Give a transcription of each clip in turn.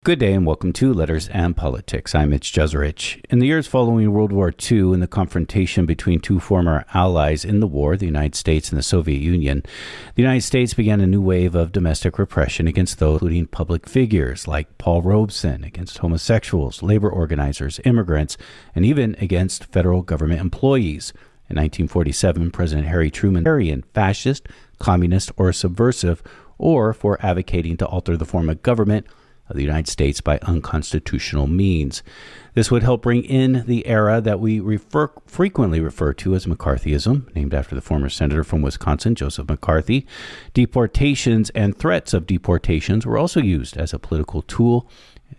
Good day and welcome to Letters and Politics. I'm Mitcg Jeserich. In the years following World War II and the confrontation between two former allies in the war, the United States and the Soviet Union, the United States began a new wave of domestic repression against those, including public figures like Paul Robeson, against homosexuals, labor organizers, immigrants, and even against federal government employees. In 1947, President Harry Truman was fascist, communist, or subversive, or for advocating to alter the form of government of the United States by unconstitutional means. This would help bring in the era that we frequently refer to as McCarthyism, named after the former senator from Wisconsin, Joseph McCarthy. Deportations and threats of deportations were also used as a political tool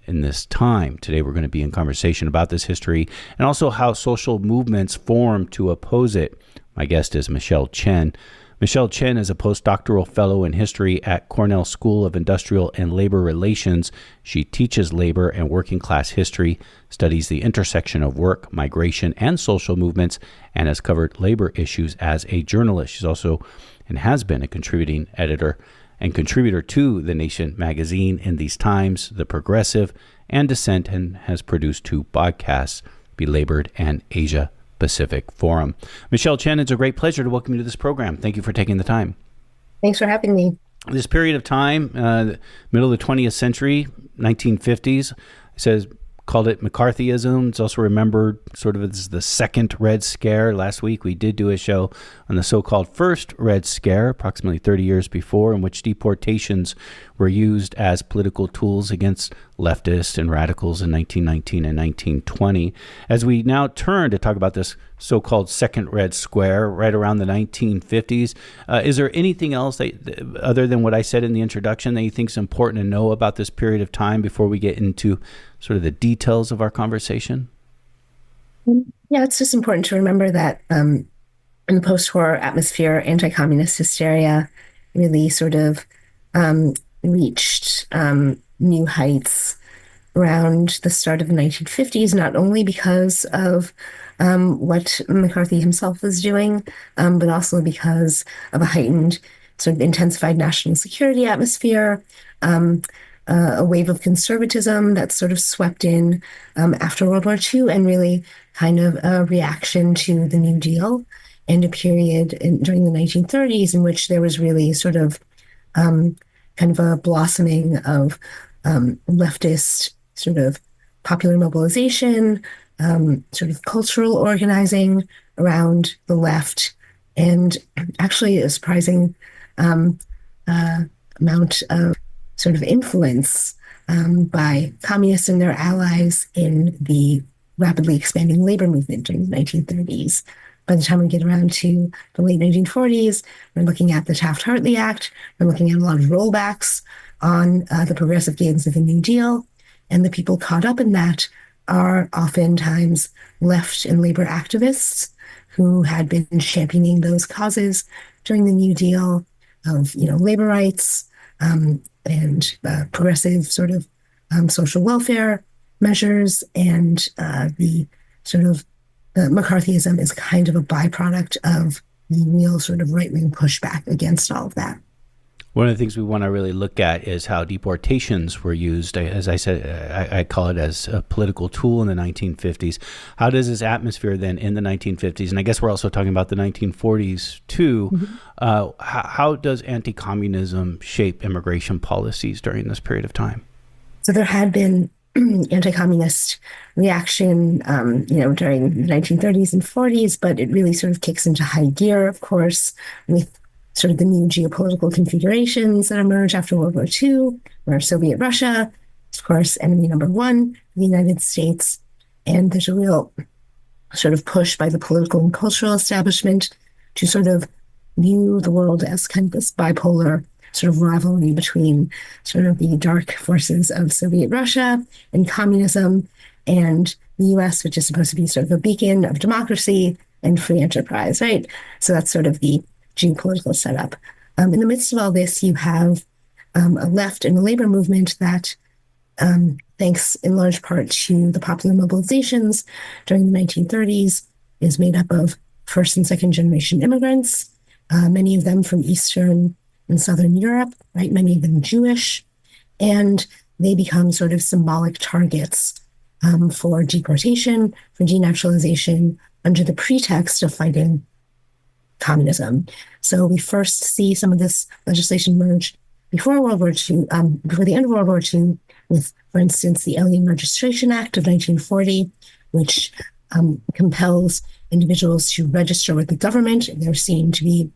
in this time. Today we're going to be in conversation about this history and also how social movements form to oppose it. My guest is Mitcg Chen. Mitcg Chen is a postdoctoral fellow in history at Cornell School of Industrial and Labor Relations. She teaches labor and working class history, studies the intersection of work, migration, and social movements, and has covered labor issues as a journalist. She's also and has been a contributing editor and contributor to The Nation magazine in these times, The Progressive, and Dissent, and has produced two podcasts, Belabored and Asia Pacific Forum. Mitcg Chen, it's a great pleasure to welcome you to this program. Thank you for taking the time. Thanks for having me. This period of time, middle of the 20th century, 1950s, it says, called it McCarthyism. It's also remembered sort of as the second Red Scare. Last week, we did do a show on the so-called first Red Scare, approximately 30 years before, in which deportations were used as political tools against leftists and radicals in 1919 and 1920. As we now turn to talk about this so-called second Red Scare right around the 1950s, is there anything else that, other than what I said in the introduction, that you think is important to know about this period of time before we get into sort of the details of our conversation? Yeah, it's just important to remember that in the post-war atmosphere, anti-communist hysteria really sort of reached new heights around the start of the 1950s, not only because of what McCarthy himself was doing, but also because of a heightened, sort of intensified national security atmosphere, a wave of conservatism that sort of swept in after World War II, and really kind of a reaction to the New Deal, and a period during the 1930s in which there was really sort of kind of a blossoming of leftist sort of popular mobilization, sort of cultural organizing around the left, and actually a surprising amount of sort of influence by communists and their allies in the rapidly expanding labor movement during the 1930s. By the time we get around to the late 1940s, we're looking at the Taft-Hartley Act. We're looking at a lot of rollbacks on the progressive gains of the New Deal. And the people caught up in that are oftentimes left and labor activists who had been championing those causes during the New Deal of, labor rights and progressive sort of social welfare measures. And the sort of McCarthyism is kind of a byproduct of the real sort of right-wing pushback against all of that. One of the things we want to really look at is how deportations were used. As I said, I call it as a political tool in the 1950s. How does this atmosphere then in the 1950s, and I guess we're also talking about the 1940s too, how does anti-communism shape immigration policies during this period of time? So there had been anti-communist reaction, during the 1930s and 40s, but it really sort of kicks into high gear, of course, with sort of the new geopolitical configurations that emerge after World War II, where Soviet Russia, of course, enemy number one, the United States, and there's a real sort of push by the political and cultural establishment to sort of view the world as kind of this bipolar sort of rivalry between sort of the dark forces of Soviet Russia and communism, and the US, which is supposed to be sort of a beacon of democracy and free enterprise, right? So that's sort of the geopolitical setup. In the midst of all this, you have a left and a labor movement that, thanks in large part to the popular mobilizations during the 1930s, is made up of first and second generation immigrants, many of them from Eastern and Southern Europe, right? Many of them Jewish. And they become sort of symbolic targets for deportation, for denaturalization, under the pretext of fighting communism. So we first see some of this legislation emerge before World War II, before the end of World War II, with, for instance, the Alien Registration Act of 1940, which compels individuals to register with the government. They're seen to be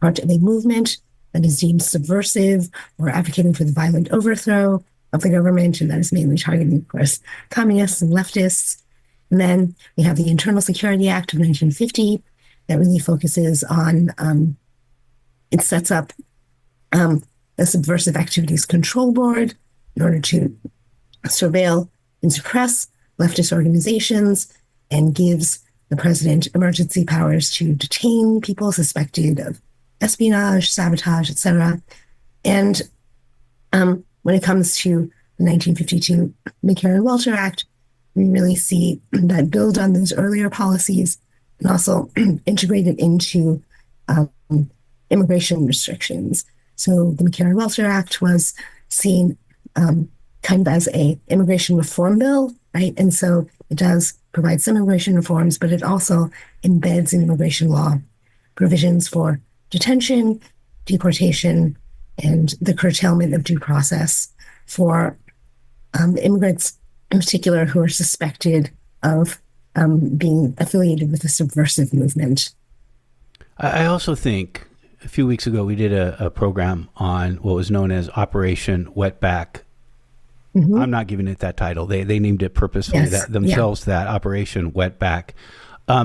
part of a movement that is deemed subversive or advocating for the violent overthrow of the government, and that is mainly targeting, of course, communists and leftists. And then we have the Internal Security Act of 1950 that really focuses on, it sets up the Subversive Activities Control Board in order to surveil and suppress leftist organizations, and gives the president emergency powers to detain people suspected of espionage, sabotage, etc. And when it comes to the 1952 McCarran-Welcher Act, we really see that build on those earlier policies and also integrate it into immigration restrictions. So the McCarran-Welcher Act was seen kind of as a immigration reform bill, right? And so it does provide some immigration reforms, but it also embeds in immigration law provisions for detention, deportation, and the curtailment of due process for immigrants in particular who are suspected of being affiliated with a subversive movement. I also think a few weeks ago we did a program on what was known as Operation Wetback. Mm-hmm. I'm not giving it that title. They named it purposefully that Operation Wetback.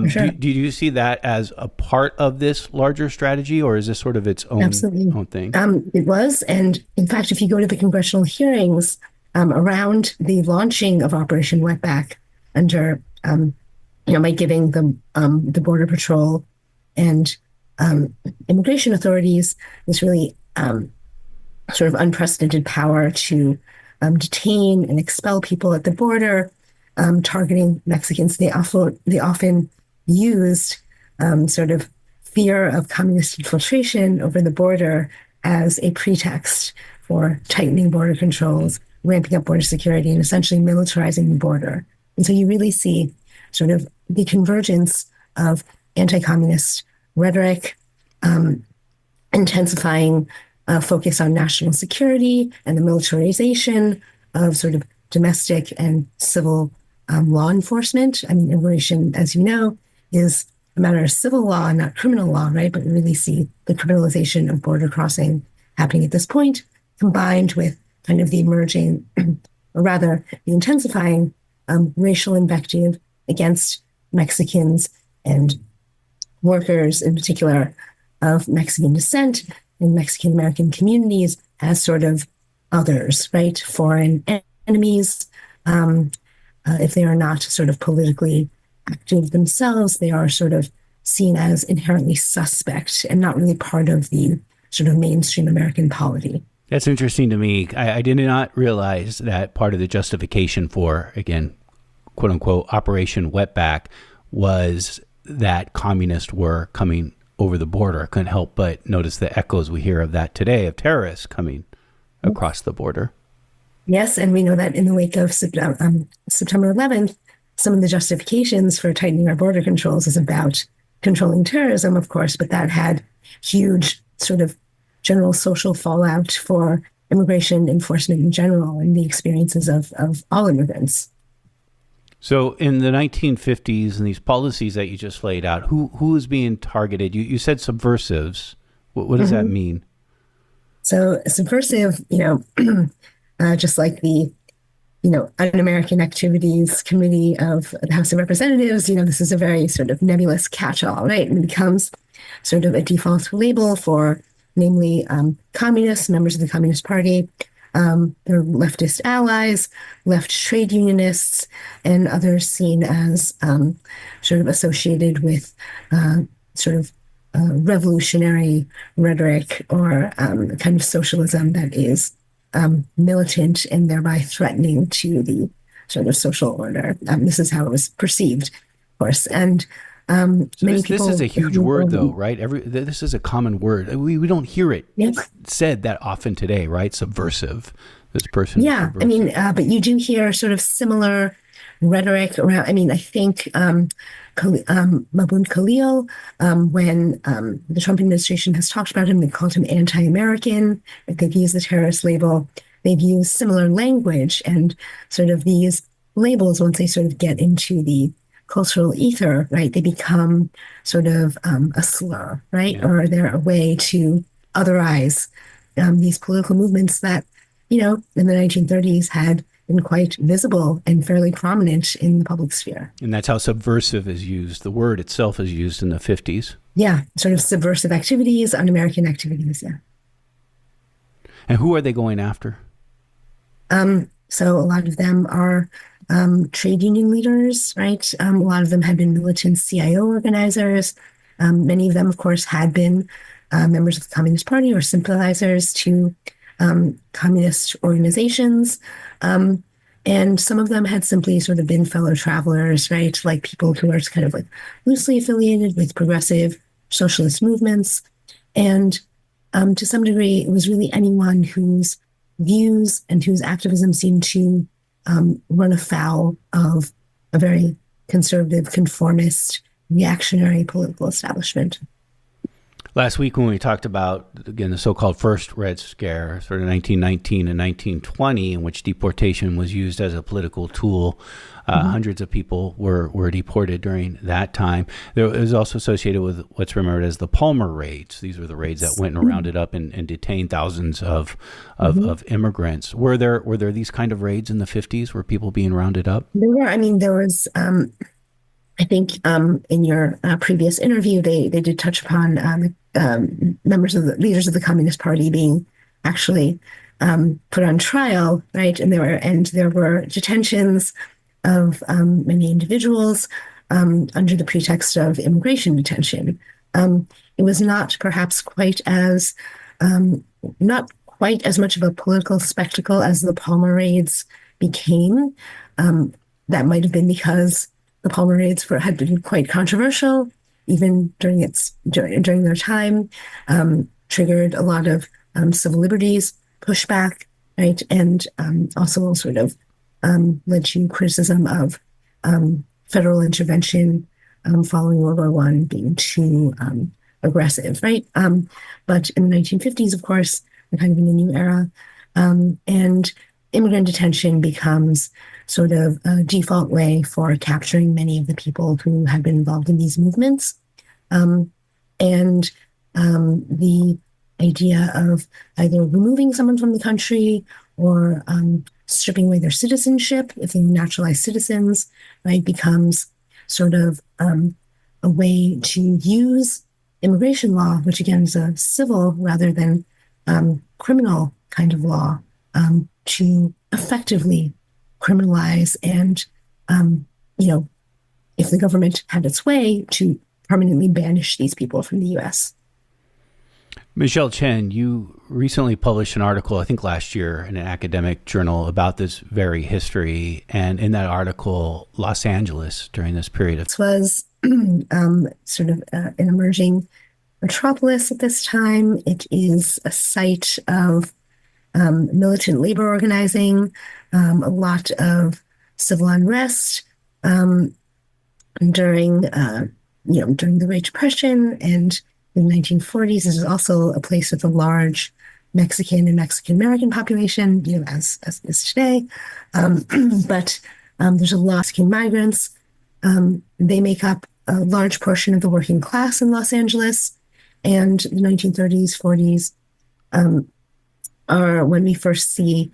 Sure. Do you see that as a part of this larger strategy, or is this sort of its own thing? It was. And in fact, if you go to the congressional hearings around the launching of Operation Wetback under, by giving the Border Patrol and immigration authorities this really sort of unprecedented power to detain and expel people at the border, targeting Mexicans. They often used sort of fear of communist infiltration over the border as a pretext for tightening border controls, ramping up border security, and essentially militarizing the border. And so you really see sort of the convergence of anti-communist rhetoric, intensifying focus on national security and the militarization of sort of domestic and civil law enforcement. I mean, immigration, as you know, is a matter of civil law, not criminal law, right? But we really see the criminalization of border crossing happening at this point, combined with kind of the emerging, or rather the intensifying racial invective against Mexicans and workers in particular of Mexican descent in Mexican-American communities as sort of others, right? Foreign enemies. If they are not sort of politically active themselves, they are sort of seen as inherently suspect and not really part of the sort of mainstream American polity. That's interesting to me. I did not realize that part of the justification for, again, quote unquote, Operation Wetback was that communists were coming over the border. I couldn't help but notice the echoes we hear of that today, of terrorists coming across the border. Yes, and we know that in the wake of September 11th, some of the justifications for tightening our border controls is about controlling terrorism, of course, but that had huge sort of general social fallout for immigration enforcement in general and the experiences of all immigrants. So in the 1950s and these policies that you just laid out, who is being targeted? You said subversives. What does that mean? So subversive, just like the, Un-American Activities Committee of the House of Representatives, this is a very sort of nebulous catch-all, right? And it becomes sort of a default label for namely communists, members of the Communist Party, their leftist allies, left trade unionists, and others seen as sort of associated with revolutionary rhetoric or kind of socialism that is militant and thereby threatening to the sort of social order. This is how it was perceived, of course. And many people. This is a huge word, though, right? This is a common word. We don't hear it said that often today, right? Subversive. this person is Yeah, I mean, but you do hear sort of similar rhetoric around. I mean, I think Mabun Khalil, when the Trump administration has talked about him, they called him anti-American. If they've used the terrorist label, they've used similar language, and sort of these labels, once they sort of get into the cultural ether, right, they become sort of a slur, right, Yeah. or they're a way to otherize these political movements that, you know, in the 1930s had been quite visible and fairly prominent in the public sphere. And that's how subversive is used. The word itself is used in the 50s. Yeah, sort of subversive activities, un-American activities, yeah. And who are they going after? So a lot of them are trade union leaders, right? A lot of them had been militant CIO organizers. Many of them, of course, had been members of the Communist Party or sympathizers to communist organizations. And some of them had simply sort of been fellow travelers, right? Like people who are kind of like loosely affiliated with progressive socialist movements. And to some degree, it was really anyone whose views and whose activism seemed to run afoul of a very conservative, conformist, reactionary political establishment. Last week when we talked about, again, the so-called first Red Scare, sort of 1919 and 1920, in which deportation was used as a political tool, hundreds of people were deported during that time. It was also associated with what's remembered as the Palmer raids. These were the raids that went and rounded up and detained thousands of immigrants. Were there these kind of raids in the 50s? Were people being rounded up? There were. I mean, there was... I think in your previous interview, they did touch upon members of the leaders of the Communist Party being actually put on trial, right? And there were detentions of many individuals under the pretext of immigration detention. It was not perhaps not quite as much of a political spectacle as the Palmer raids became. That might have been because the Palmer raids had been quite controversial, even during their time, triggered a lot of civil liberties pushback, right, and also sort of led to criticism of federal intervention following World War I being too aggressive, right? But in the 1950s, of course, we're kind of in a new era, and immigrant detention becomes sort of a default way for capturing many of the people who had been involved in these movements. And the idea of either removing someone from the country or stripping away their citizenship, if they're naturalized citizens, right, becomes sort of a way to use immigration law, which again is a civil rather than criminal kind of law, to effectively criminalize and, if the government had its way, to permanently banish these people from the U.S. Michelle Chen, you recently published an article, I think last year, in an academic journal about this very history. And in that article, Los Angeles during this period of... This was sort of an emerging metropolis at this time. It is a site of militant labor organizing, a lot of civil unrest during the Great Depression, and in the 1940s. This is also a place with a large Mexican and Mexican American population, as is today. But there's a lot of Mexican migrants. They make up a large portion of the working class in Los Angeles, and the 1930s, 40s are when we first see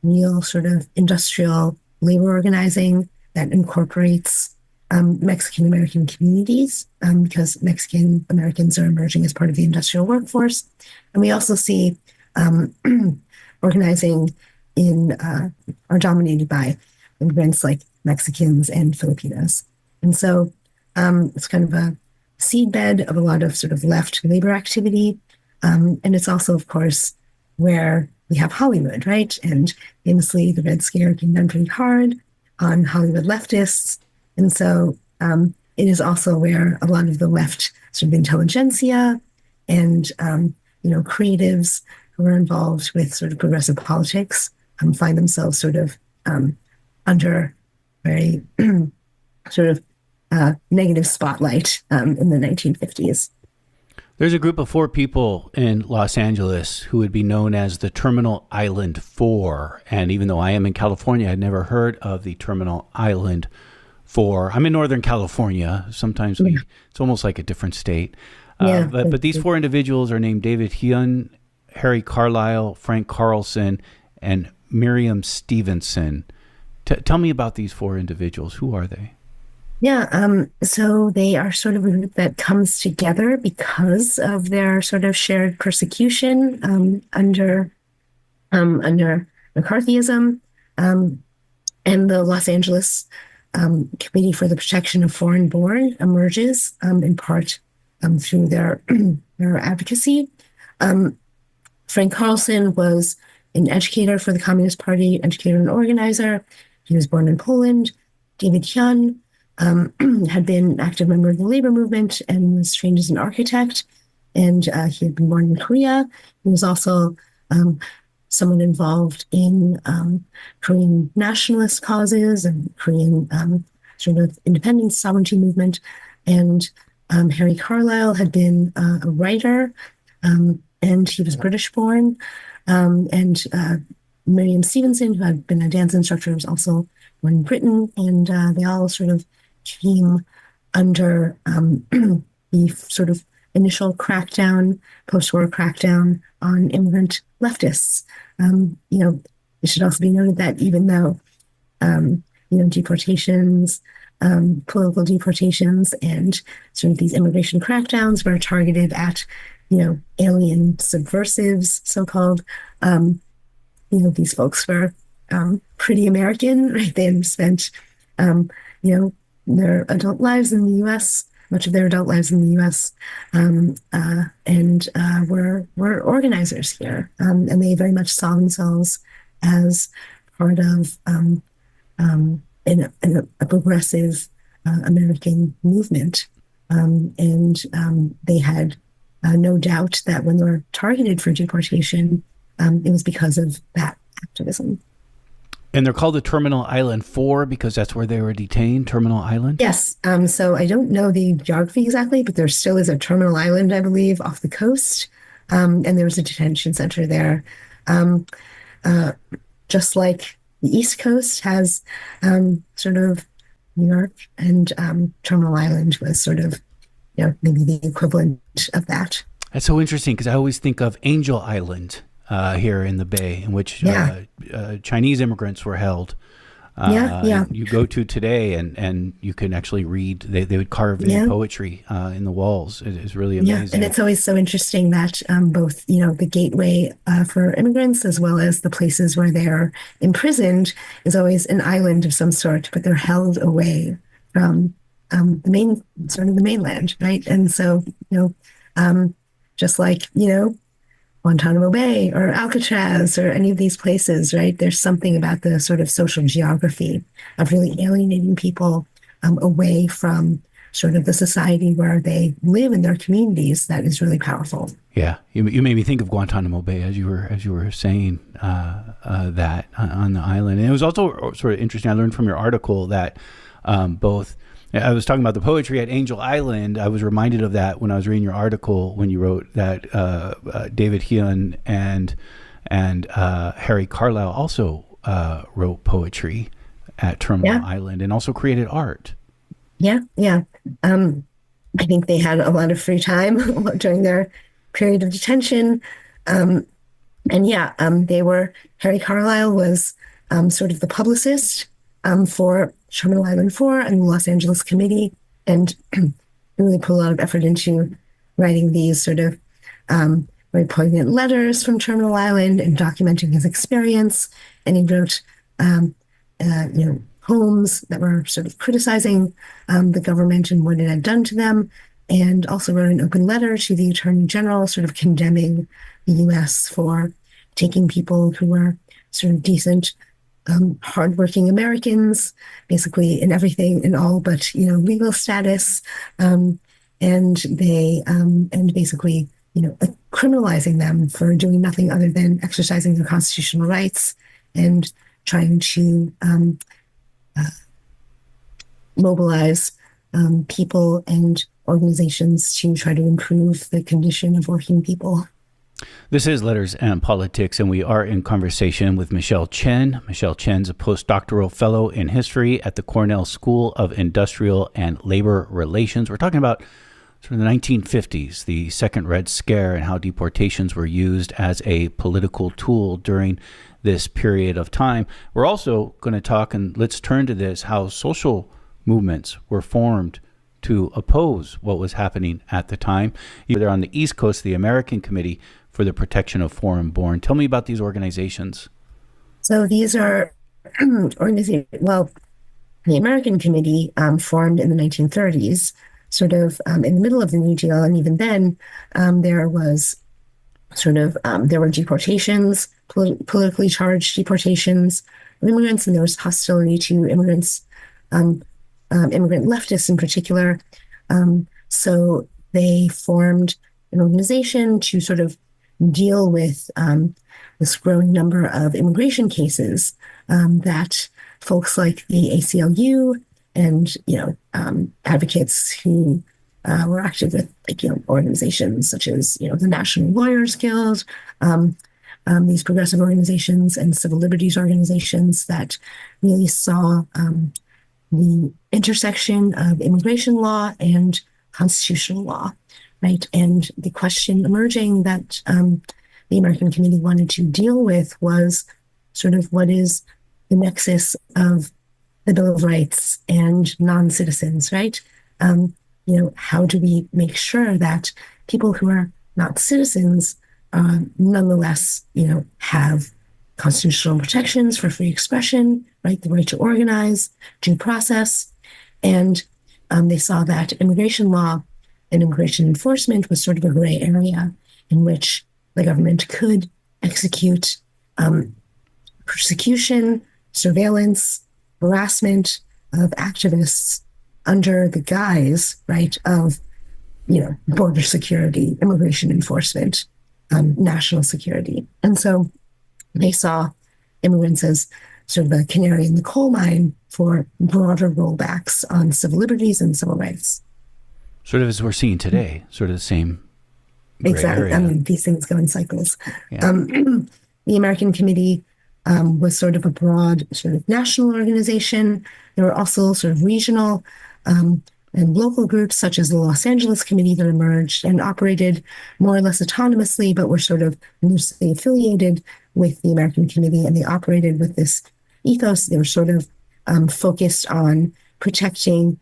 real sort of industrial labor organizing that incorporates Mexican American communities, because Mexican Americans are emerging as part of the industrial workforce. And we also see organizing are dominated by immigrants like Mexicans and Filipinos. And so it's kind of a seedbed of a lot of sort of left labor activity. And it's also, of course, where we have Hollywood, right? And famously, the Red Scare came down pretty hard on Hollywood leftists. And so it is also where a lot of the left sort of intelligentsia and, creatives who are involved with sort of progressive politics find themselves sort of under very sort of negative spotlight in the 1950s. There's a group of 4 people in Los Angeles who would be known as the Terminal Island 4. And even though I am in California, I'd never heard of the Terminal Island 4. I'm in Northern California. Sometimes it's almost like a different state. But these 4 individuals are named David Hyun, Harry Carlisle, Frank Carlson, and Miriam Stevenson. Tell me about these 4 individuals. Who are they? Yeah, so they are sort of a group that comes together because of their sort of shared persecution under McCarthyism, and the Los Angeles Committee for the Protection of Foreign Born emerges in part through their advocacy. Frank Carlson was an educator for the Communist Party, educator and organizer. He was born in Poland. David Hyun had been an active member of the labor movement and was trained as an architect. And he had been born in Korea. He was also someone involved in Korean nationalist causes and Korean sort of independence sovereignty movement. And Harry Carlisle had been a writer, and he was British born. And Miriam Stevenson, who had been a dance instructor, was also born in Britain. And they all sort of came under the sort of initial crackdown, post-war crackdown on immigrant leftists. It should also be noted that even though, deportations, political deportations, and sort of these immigration crackdowns were targeted at, alien subversives, so-called, these folks were pretty American, right? They had spent, their adult lives in the U.S., much of their adult lives in the U.S., and were organizers here. And they very much saw themselves as part of in a progressive American movement. And they had no doubt that when they were targeted for deportation, it was because of that activism. And they're called the Terminal Island 4 because that's where they were detained, Terminal Island? Yes. So I don't know the geography exactly, but there still is a Terminal Island, I believe, off the coast. And there was a detention center there. Just like the East Coast has sort of New York, and Terminal Island was sort of, maybe the equivalent of that. That's so interesting because I always think of Angel Island here in the Bay, in which Chinese immigrants were held. You go to today and you can actually read, they would carve in poetry in the walls. It's really amazing. Yeah, and it's always so interesting that both, the gateway for immigrants as well as the places where they're imprisoned is always an island of some sort, but they're held away from the mainland, right? And so, just like, Guantanamo Bay or Alcatraz or any of these places, right? There's something about the sort of social geography of really alienating people away from sort of the society where they live in their communities that is really powerful. Yeah, you made me think of Guantanamo Bay as you were saying that on the island, and it was also sort of interesting. I learned from your article that both. I was talking about the poetry at Angel Island. I was reminded of that when I was reading your article when you wrote that David Hyun and Harry Carlisle also wrote poetry at Terminal Island and also created art. Yeah. I think they had a lot of free time during their period of detention. Harry Carlisle was sort of the publicist for Terminal Island 4 and the Los Angeles Committee, and really put a lot of effort into writing these sort of very poignant letters from Terminal Island and documenting his experience. And he wrote, poems that were sort of criticizing the government and what it had done to them, and also wrote an open letter to the Attorney General, sort of condemning the U.S. for taking people who were sort of decent, hardworking Americans, basically in everything, in all but legal status, and basically criminalizing them for doing nothing other than exercising their constitutional rights and trying to mobilize people and organizations to try to improve the condition of working people. This is Letters and Politics, and we are in conversation with Mitcg Chen. Mitcg Chen's a postdoctoral fellow in history at the Cornell School of Industrial and Labor Relations. We're talking about sort of the 1950s, the Second Red Scare, and how deportations were used as a political tool during this period of time. We're also going to talk, and let's turn to this, how social movements were formed to oppose what was happening at the time. They're on the East Coast, the American Committee for the Protection of Foreign-Born. Tell me about these organizations. So these are organizations, well, the American Committee formed in the 1930s, sort of in the middle of the New Deal. And even then, there was there were deportations, politically charged deportations of immigrants, and there was hostility to immigrants, immigrant leftists in particular. So they formed an organization to sort of deal with this growing number of immigration cases that folks like the ACLU and advocates who were active with organizations such as the National Lawyers Guild, these progressive organizations and civil liberties organizations that really saw the intersection of immigration law and constitutional law, right? And the question emerging that the American Committee wanted to deal with was sort of what is the nexus of the Bill of Rights and non-citizens, right? How do we make sure that people who are not citizens nonetheless, have constitutional protections for free expression, right? The right to organize, due process. And they saw that immigration law and immigration enforcement was sort of a gray area in which the government could execute persecution, surveillance, harassment of activists under the guise, right, of, border security, immigration enforcement, national security. And so they saw immigrants as sort of a canary in the coal mine for broader rollbacks on civil liberties and civil rights. Sort of as we're seeing today, sort of the same exactly area. I mean, these things go in cycles. Yeah. The American Committee was sort of a broad sort of national organization. There were also sort of regional and local groups such as the Los Angeles Committee that emerged and operated more or less autonomously, but were sort of loosely affiliated with the American Committee, and they operated with this ethos. They were sort of focused on protecting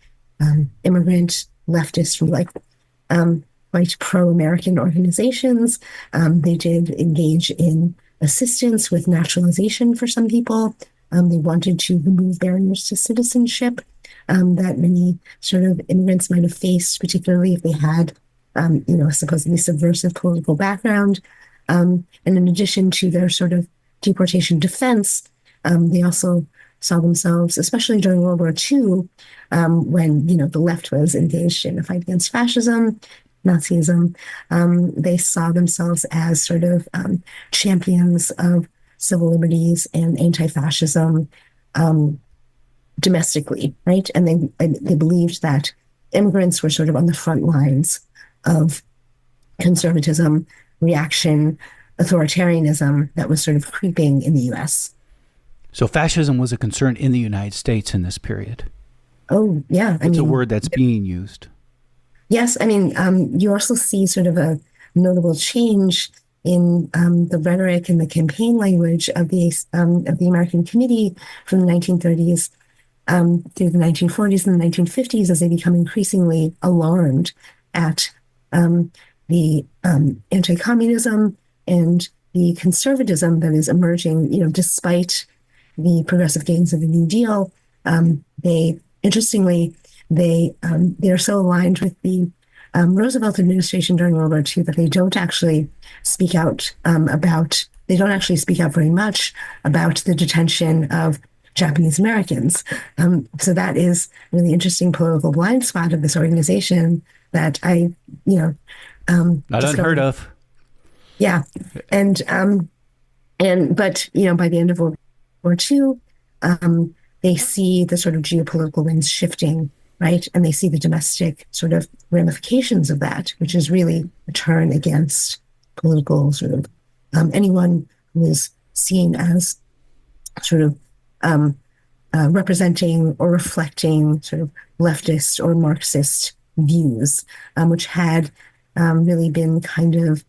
immigrant leftists from quite pro-American organizations. They did engage in assistance with naturalization for some people. They wanted to remove barriers to citizenship that many sort of immigrants might have faced, particularly if they had, a supposedly subversive political background. And in addition to their sort of deportation defense, they also saw themselves, especially during World War II, when, the left was engaged in a fight against fascism, Nazism, they saw themselves as sort of champions of civil liberties and anti-fascism domestically, right? And they believed that immigrants were sort of on the front lines of conservatism, reaction, authoritarianism that was sort of creeping in the U.S. So fascism was a concern in the United States in this period. Oh, yeah. It's a word that's being used. Yes. I mean, you also see sort of a notable change in the rhetoric and the campaign language of the American Committee from the 1930s through the 1940s and the 1950s as they become increasingly alarmed at the anti-communism and the conservatism that is emerging, despite the progressive gains of the New Deal. They're so aligned with the Roosevelt administration during World War II that they don't actually speak out very much about the detention of Japanese Americans. So that is a really interesting political blind spot of this organization that I, Not unheard of. Yeah, and but by the end of World War II, they see the sort of geopolitical winds shifting, right? And they see the domestic sort of ramifications of that, which is really a turn against political sort of anyone who is seen as sort of representing or reflecting sort of leftist or Marxist views, which had really been kind of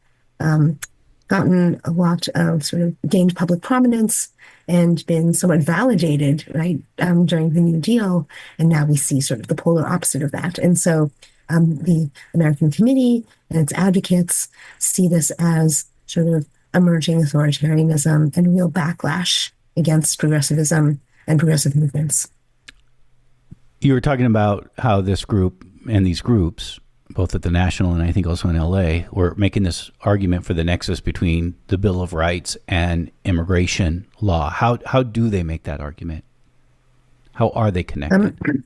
gotten a lot of sort of gained public prominence and been somewhat validated, right, during the New Deal. And now we see sort of the polar opposite of that. And so the American Committee and its advocates see this as sort of emerging authoritarianism and a real backlash against progressivism and progressive movements. You were talking about how this group and these groups, both at the national and I think also in LA, were making this argument for the nexus between the Bill of Rights and immigration law. How do they make that argument? How are they connected?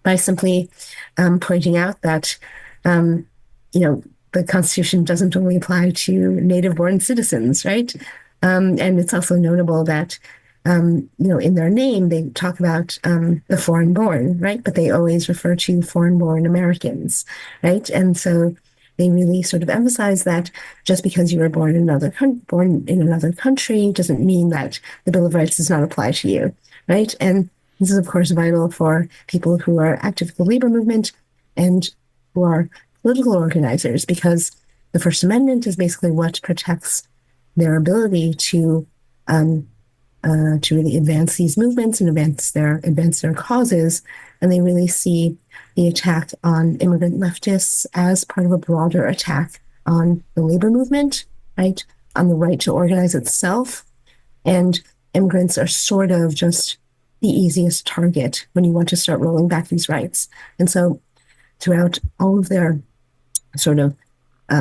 By simply pointing out that, the Constitution doesn't only apply to native-born citizens, right? And it's also notable that in their name, they talk about the foreign-born, right? But they always refer to foreign-born Americans, right? And so they really sort of emphasize that just because you were born in another country doesn't mean that the Bill of Rights does not apply to you, right? And this is, of course, vital for people who are active in the labor movement and who are political organizers, because the First Amendment is basically what protects their ability to really advance these movements and advance their causes. And they really see the attack on immigrant leftists as part of a broader attack on the labor movement, right? On the right to organize itself. And immigrants are sort of just the easiest target when you want to start rolling back these rights. And so throughout all of their sort of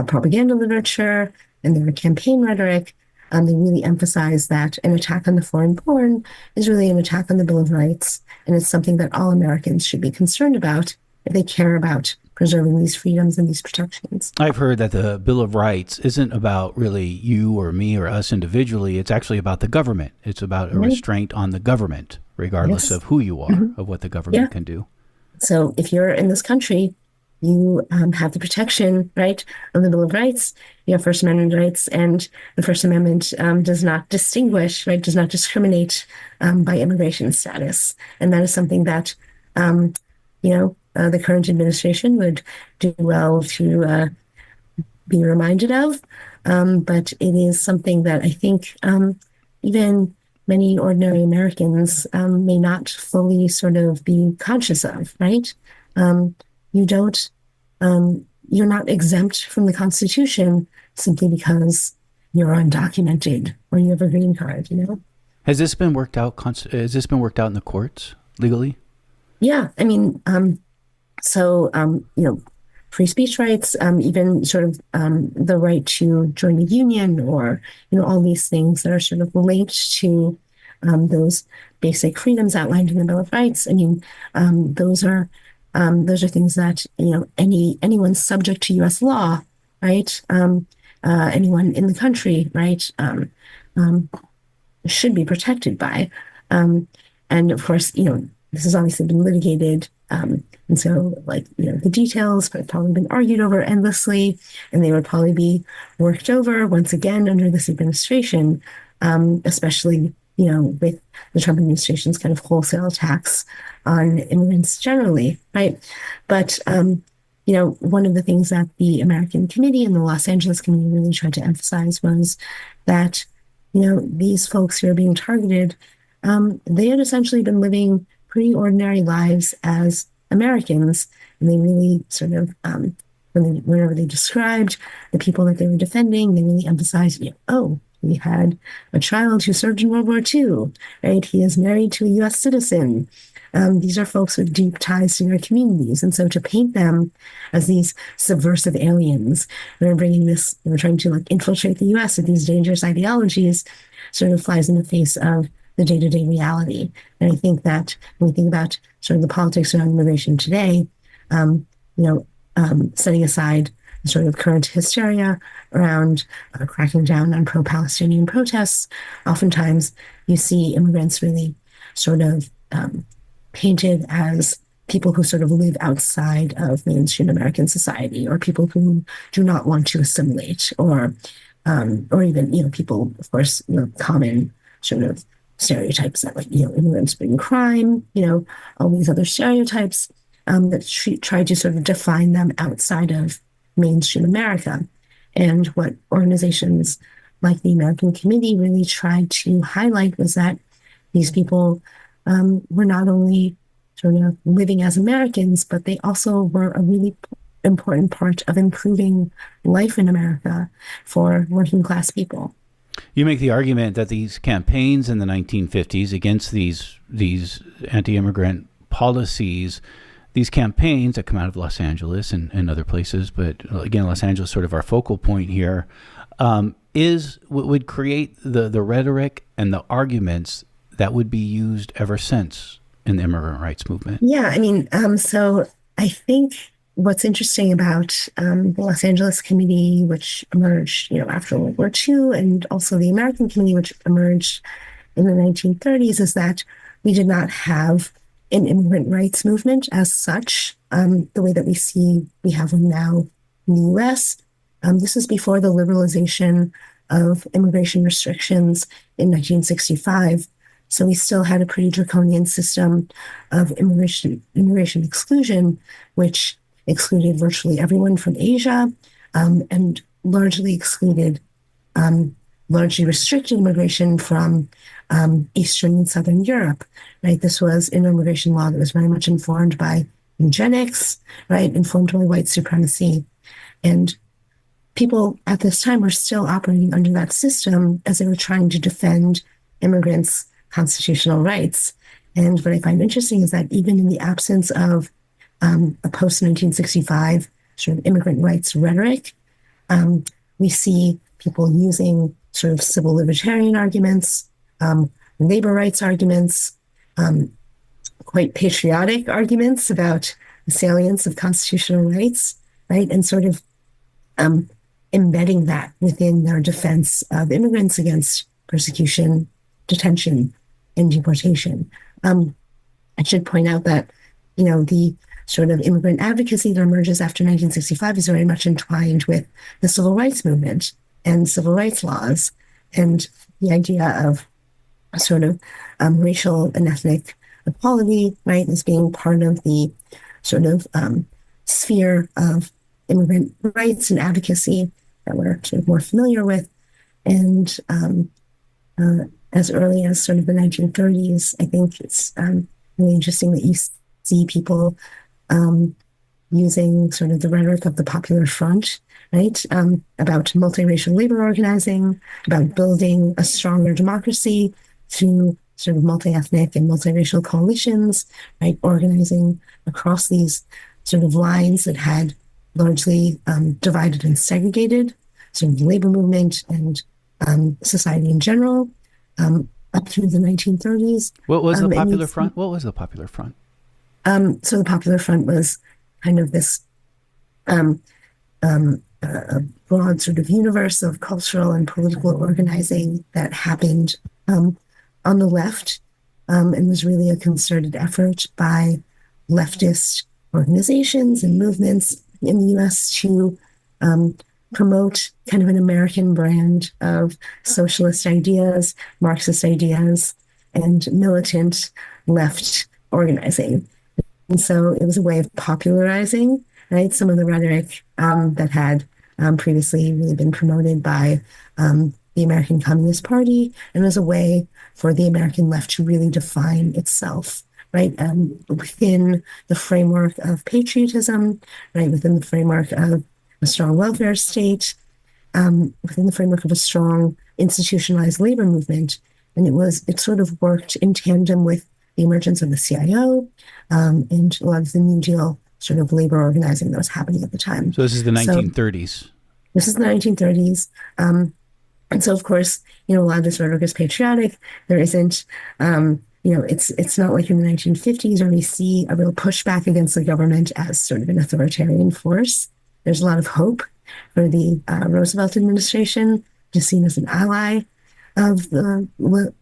propaganda literature and their campaign rhetoric, they really emphasize that an attack on the foreign-born is really an attack on the Bill of Rights, and it's something that all Americans should be concerned about if they care about preserving these freedoms and these protections. I've heard that the Bill of Rights isn't about really you or me or us individually. It's actually about the government. It's about a restraint on the government, regardless of who you are, of what the government can do. So if you're in this country, you have the protection, right, of the Bill of Rights, you have First Amendment rights, and the First Amendment does not distinguish, right, does not discriminate by immigration status. And that is something that, the current administration would do well to be reminded of. But it is something that I think even many ordinary Americans may not fully sort of be conscious of, right? You're not exempt from the Constitution simply because you're undocumented or you have a green card, Has this been worked out? Has this been worked out in the courts legally? Yeah, I mean, free speech rights, even sort of the right to join a union, or all these things that are sort of linked to those basic freedoms outlined in the Bill of Rights. I mean, those are things that anyone subject to U.S. law, right? Anyone in the country, right, should be protected by. And of course, this has obviously been litigated, and so the details have probably been argued over endlessly, and they would probably be worked over once again under this administration, especially with the Trump administration's kind of wholesale attacks on immigrants generally, right? But, one of the things that the American Committee and the Los Angeles Committee really tried to emphasize was that, these folks who are being targeted, they had essentially been living pretty ordinary lives as Americans, and they really sort of, whenever they described the people that they were defending, they really emphasized, he had a child who served in World War II, right? He is married to a U.S. citizen. These are folks with deep ties to their communities. And so to paint them as these subversive aliens who are trying to infiltrate the U.S. with these dangerous ideologies sort of flies in the face of the day-to-day reality. And I think that when we think about sort of the politics around immigration today, setting aside sort of current hysteria around cracking down on pro-Palestinian protests, oftentimes you see immigrants really sort of painted as people who sort of live outside of mainstream American society, or people who do not want to assimilate, or even, people, of course, common sort of stereotypes that, like, immigrants bring crime, all these other stereotypes that try to sort of define them outside of mainstream America. And what organizations like the American Committee really tried to highlight was that these people were not only sort of living as Americans, but they also were a really important part of improving life in America for working class people. You make the argument that these campaigns in the 1950s against these anti-immigrant policies, these campaigns that come out of Los Angeles and other places, but again, Los Angeles sort of our focal point here, would create the rhetoric and the arguments that would be used ever since in the immigrant rights movement. Yeah, I mean, so I think what's interesting about the Los Angeles Committee, which emerged, after World War II, and also the American Committee, which emerged in the 1930s, is that we did not have an immigrant rights movement as such, the way that we have one now in the U.S. This is before the liberalization of immigration restrictions in 1965. So we still had a pretty draconian system of immigration exclusion, which excluded virtually everyone from Asia, and largely restricted immigration from Eastern and Southern Europe, right? This was an immigration law that was very much informed by eugenics, right? Informed by white supremacy. And people at this time were still operating under that system as they were trying to defend immigrants' constitutional rights. And what I find interesting is that even in the absence of a post-1965 sort of immigrant rights rhetoric, we see people using sort of civil libertarian arguments, labor rights arguments, quite patriotic arguments about the salience of constitutional rights, right? And sort of embedding that within their defense of immigrants against persecution, detention, and deportation. I should point out that, the sort of immigrant advocacy that emerges after 1965 is very much entwined with the civil rights movement and civil rights laws, and the idea of sort of racial and ethnic equality, right, as being part of the sort of sphere of immigrant rights and advocacy that we're sort of more familiar with. And as early as sort of the 1930s, I think it's really interesting that you see people using sort of the rhetoric of the Popular Front, right, about multiracial labor organizing, about building a stronger democracy through sort of multi-ethnic and multiracial coalitions, right, organizing across these sort of lines that had largely divided and segregated sort of labor movement and society in general up through the 1930s. What was the Popular Front? What was the Popular Front? So the Popular Front was kind of this a broad sort of universe of cultural and political organizing that happened on the left, and was really a concerted effort by leftist organizations and movements in the U.S. to promote kind of an American brand of socialist ideas, Marxist ideas, and militant left organizing. And so it was a way of popularizing, right, some of the rhetoric that had previously really been promoted by the American Communist Party, and as a way for the American left to really define itself, right, within the framework of patriotism, right, within the framework of a strong welfare state, within the framework of a strong institutionalized labor movement. And it sort of worked in tandem with the emergence of the CIO and a lot of the New Deal sort of labor organizing that was happening at the time. So this is the 1930s. This is the 1930s. And so, of course, a lot of this rhetoric is patriotic. There isn't, it's not like in the 1950s where we see a real pushback against the government as sort of an authoritarian force. There's a lot of hope for the Roosevelt administration, just seen as an ally of the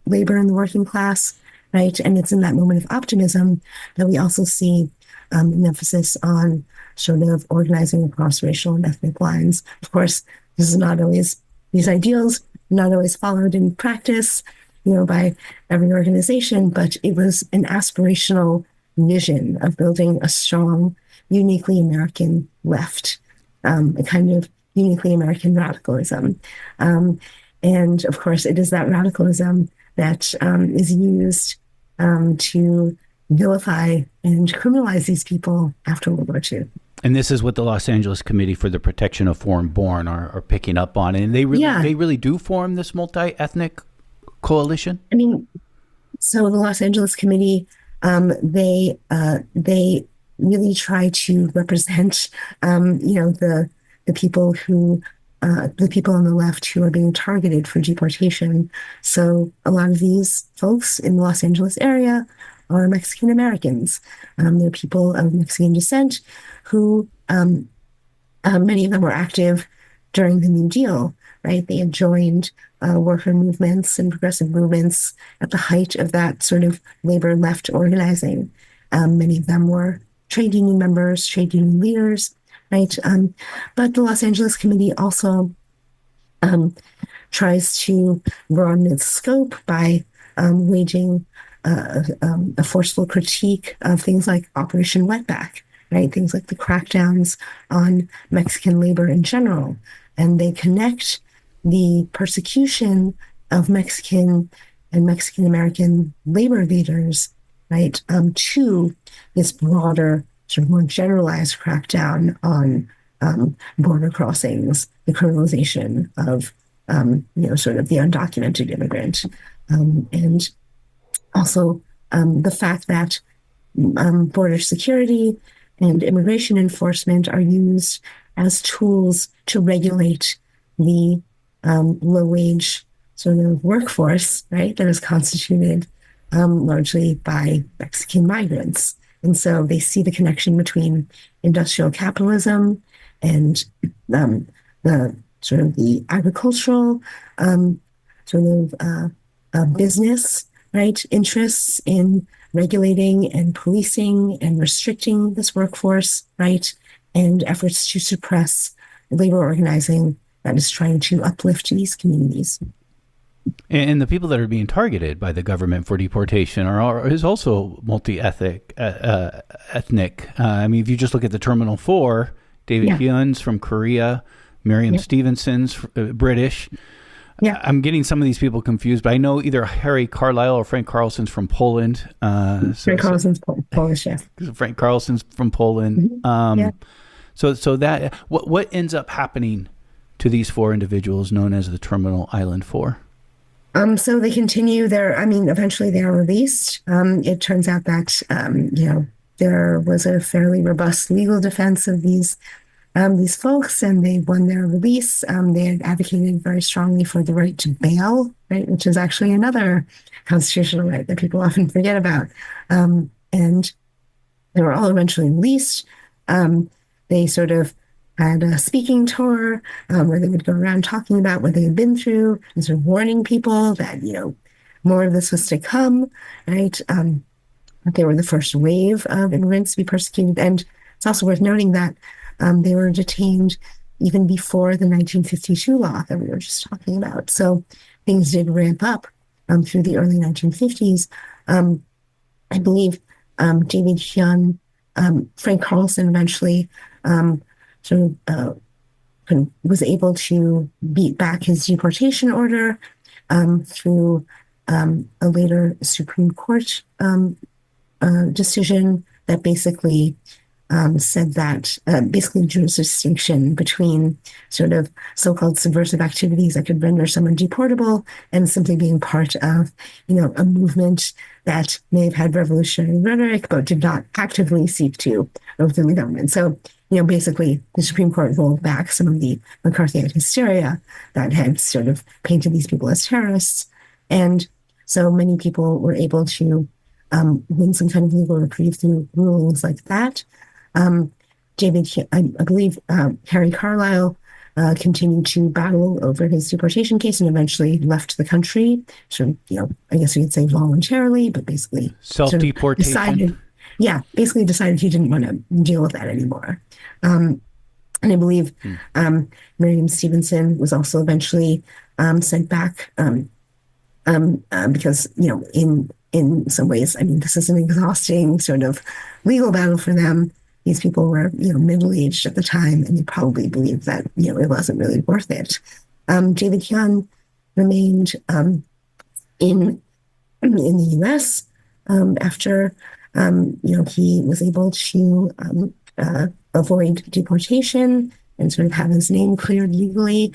labor and the working class, right? And it's in that moment of optimism that we also see an emphasis on sort of organizing across racial and ethnic lines. Of course, this is not always, these ideals not always followed in practice, by every organization, but it was an aspirational vision of building a strong, uniquely American left, a kind of uniquely American radicalism. And of course, it is that radicalism that is used to vilify and criminalize these people after World War II. And this is what the Los Angeles Committee for the Protection of Foreign Born are picking up on. And they really do form this multi-ethnic coalition? I mean, so the Los Angeles Committee, they really try to represent, the people who, the people on the left who are being targeted for deportation. So a lot of these folks in the Los Angeles area are Mexican Americans. They're people of Mexican descent who, many of them were active during the New Deal, right? They had joined worker movements and progressive movements at the height of that sort of labor left organizing. Many of them were trade union members, trade union leaders, right? But the Los Angeles Committee also tries to broaden its scope by waging a forceful critique of things like Operation Wetback, right? Things like the crackdowns on Mexican labor in general. And they connect the persecution of Mexican and Mexican American labor leaders, right, to this broader, sort of more generalized crackdown on border crossings, the criminalization of, sort of the undocumented immigrant, and also the fact that border security and immigration enforcement are used as tools to regulate the low-wage sort of workforce, right, that is constituted largely by Mexican migrants. And so they see the connection between industrial capitalism and the sort of the agricultural business, right, interests in regulating and policing and restricting this workforce, right, and efforts to suppress labor organizing that is trying to uplift these communities. And the people that are being targeted by the government for deportation is also multi-ethnic. I mean, if you just look at the Terminal 4, David Hyun's from Korea, Miriam Stevenson's British. Yeah. I'm getting some of these people confused, but I know either Harry Carlisle or Frank Carlson's from Poland. Frank Carlson's Polish, yes. Frank Carlson's from Poland. Mm-hmm. So that what ends up happening to these four individuals known as the Terminal Island Four? So they continue eventually they are released. It turns out that, there was a fairly robust legal defense of these folks, and they won their release. They had advocated very strongly for the right to bail, right, which is actually another constitutional right that people often forget about. And they were all eventually released. They sort of had a speaking tour where they would go around talking about what they had been through and sort of warning people that, more of this was to come, right? They were the first wave of immigrants to be persecuted. And it's also worth noting that they were detained even before the 1952 law that we were just talking about. So things did ramp up through the early 1950s. I believe David Hyun, Frank Carlson eventually was able to beat back his deportation order through a later Supreme Court decision that basically said that basically drew a distinction between sort of so-called subversive activities that could render someone deportable and simply being part of, a movement that may have had revolutionary rhetoric but did not actively seek to overthrow the government. So, basically the Supreme Court rolled back some of the McCarthyite hysteria that had sort of painted these people as terrorists. And so many people were able to win some kind of legal reprieve through rulings like that. I believe Harry Carlisle continued to battle over his deportation case and eventually left the country. Sort of, I guess you could say voluntarily, but basically self-deportation. Basically decided he didn't want to deal with that anymore. And I believe Miriam Stevenson was also eventually sent back because, in some ways, I mean, this is an exhausting sort of legal battle for them. These people were, middle-aged at the time, and they probably believed that, it wasn't really worth it. David Young remained in the U.S. After, he was able to avoid deportation and sort of have his name cleared legally.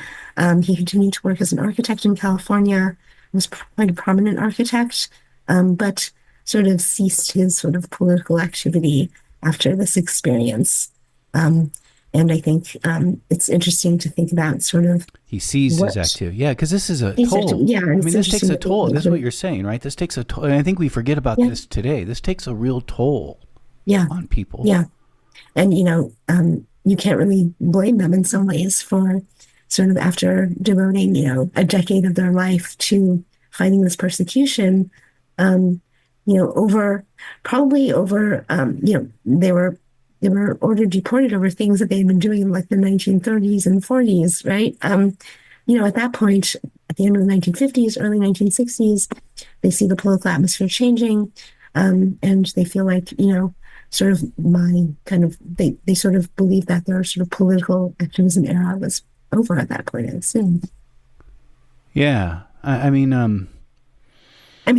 He continued to work as an architect in California, was quite a prominent architect, but sort of ceased his sort of political activity after this experience. And I think it's interesting to think about sort of... He seized his activity. Yeah, because this is a toll. This takes a toll. This is what you're saying, right? This takes a toll. And I think we forget about this today. This takes a real toll on people. Yeah. And, you can't really blame them in some ways for sort of after devoting, a decade of their life to fighting this persecution, over, they were ordered deported over things that they had been doing in like the 1930s and 40s, right? At that point, at the end of the 1950s, early 1960s, they see the political atmosphere changing, and they feel like, sort of they sort of believe that their sort of political activism era was over at that point, I assume. Yeah. I mean,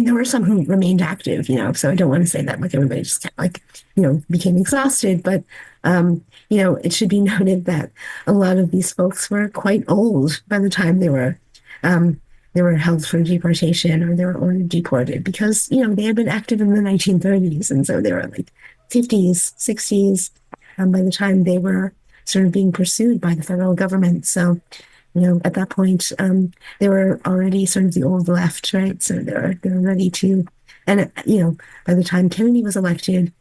there were some who remained active, so I don't want to say that like everybody just became exhausted, but, it should be noted that a lot of these folks were quite old by the time they were held for deportation or they were ordered deported because, they had been active in the 1930s. And so they were like 50s, 60s, by the time they were sort of being pursued by the federal government. So, at that point, they were already sort of the old left, right? So they were ready to, and, by the time Kennedy was elected,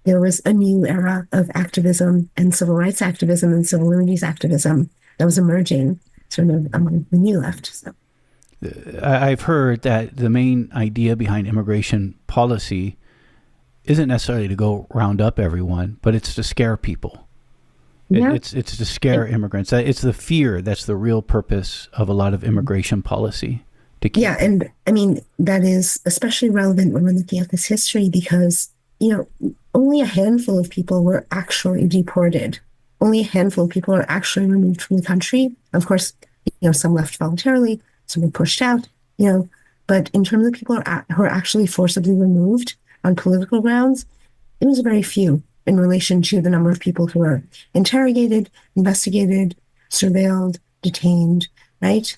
there was a new era of activism and civil rights activism and civil liberties activism that was emerging sort of among the new left. So. I've heard that the main idea behind immigration policy isn't necessarily to go round up everyone, but it's to scare people. Yeah. It's to scare immigrants. It's the fear that's the real purpose of a lot of immigration policy. And I mean, that is especially relevant when we're looking at this history because, only a handful of people were actually deported. Only a handful of people are actually removed from the country. Of course, some left voluntarily, some were pushed out, but in terms of people who are actually forcibly removed on political grounds, it was very few in relation to the number of people who were interrogated, investigated, surveilled, detained, right?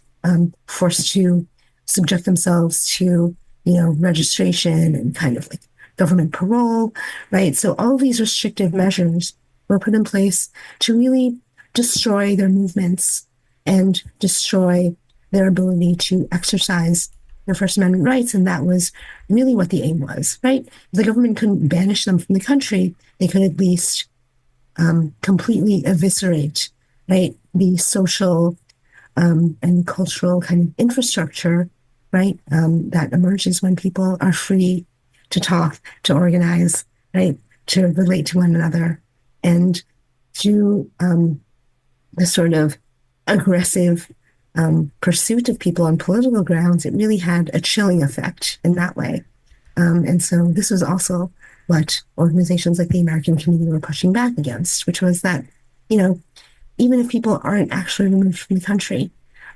Forced to subject themselves to, registration and kind of like government parole, right? So all these restrictive measures were put in place to really destroy their movements and destroy their ability to exercise their First Amendment rights. And that was really what the aim was, right? The government couldn't banish them from the country. They could at least completely eviscerate, right, the social and cultural kind of infrastructure, right, that emerges when people are free to talk, to organize, right, to relate to one another. And through the sort of aggressive pursuit of people on political grounds, it really had a chilling effect in that way. And so this was also what organizations like the American Committee were pushing back against, which was that, even if people aren't actually removed from the country,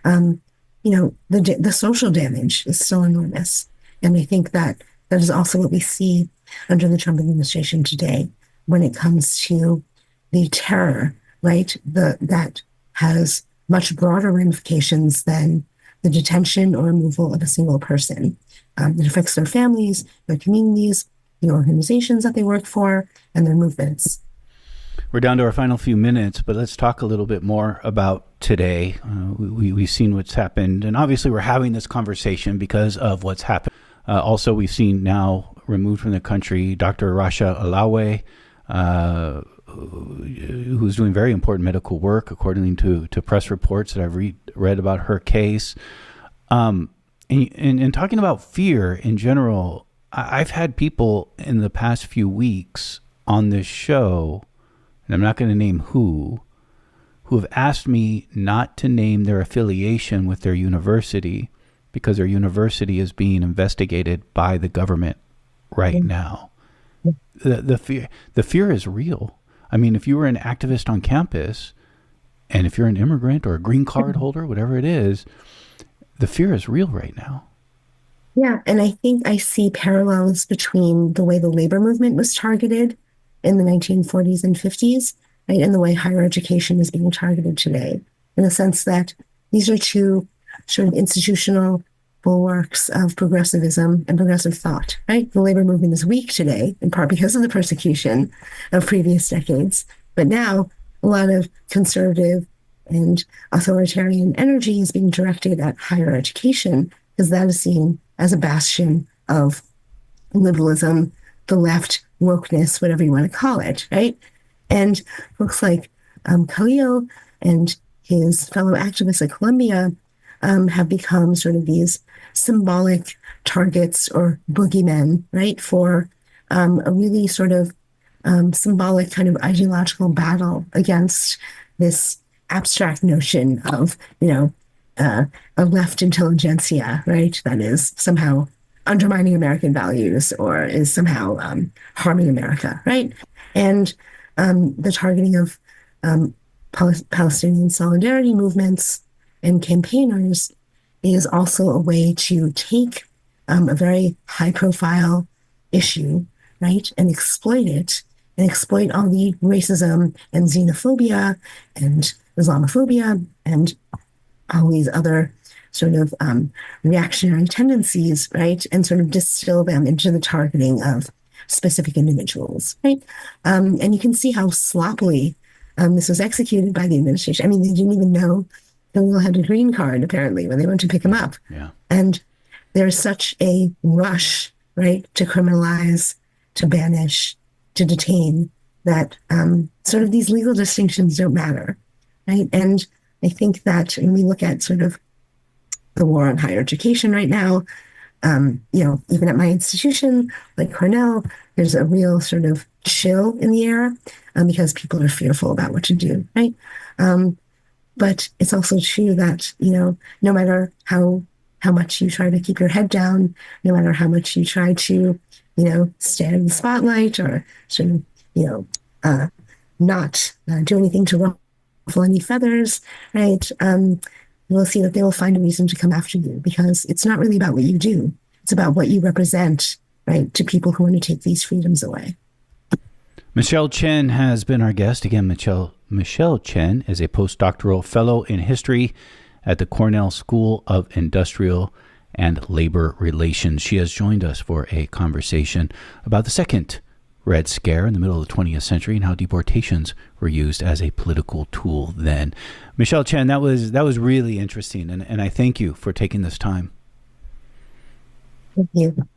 the social damage is still enormous. And I think that is also what we see under the Trump administration today when it comes to the terror, right, that has much broader ramifications than the detention or removal of a single person. It affects their families, their communities, the organizations that they work for, and their movements. We're down to our final few minutes, but let's talk a little bit more about today. We've seen what's happened, and obviously we're having this conversation because of what's happened. Also, we've seen now removed from the country Dr. Rasha Alawe, who's doing very important medical work, according to press reports that I've read about her case. And talking about fear in general, I've had people in the past few weeks on this show, and I'm not going to name who have asked me not to name their affiliation with their university because their university is being investigated by the government right now. The fear is real. I mean, if you were an activist on campus, and if you're an immigrant or a green card holder, whatever it is, the fear is real right now. Yeah, and I think I see parallels between the way the labor movement was targeted in the 1940s and 50s, right, and the way higher education is being targeted today, in the sense that these are two sort of institutional bulwarks of progressivism and progressive thought, right? The labor movement is weak today, in part because of the persecution of previous decades, but now a lot of conservative and authoritarian energy is being directed at higher education, because that is seen as a bastion of liberalism, the left, wokeness, whatever you want to call it, right? And folks like Khalil and his fellow activists at Columbia have become sort of these symbolic targets or boogeymen, right, for a really sort of symbolic kind of ideological battle against this abstract notion of, a left intelligentsia, right, that is somehow undermining American values or is somehow harming America, right? And the targeting of Palestinian solidarity movements and campaigners is also a way to take a very high-profile issue, right, and exploit it, and exploit all the racism and xenophobia and Islamophobia and all these other sort of reactionary tendencies, right, and sort of distill them into the targeting of specific individuals, right? And you can see how sloppily this was executed by the administration. I mean, they didn't even know Khalil had a green card, apparently, when they went to pick him up. Yeah. And there's such a rush, right, to criminalize, to banish, to detain, that sort of these legal distinctions don't matter, right? And I think that when we look at sort of the war on higher education right now, even at my institution, like Cornell, there's a real sort of chill in the air because people are fearful about what to do, right? But it's also true that, no matter how much you try to keep your head down, no matter how much you try to, stand in the spotlight or sort of, not do anything to ruffle any feathers, right? You'll see that they will find a reason to come after you because it's not really about what you do. It's about what you represent, right, to people who want to take these freedoms away. Mitcg Chen has been our guest. Again, Mitcg Chen is a postdoctoral fellow in history at the Cornell School of Industrial and Labor Relations. She has joined us for a conversation about the second Red Scare in the middle of the 20th century and how deportations were used as a political tool then. Mitcg Chen, that was really interesting, and I thank you for taking this time. Thank you.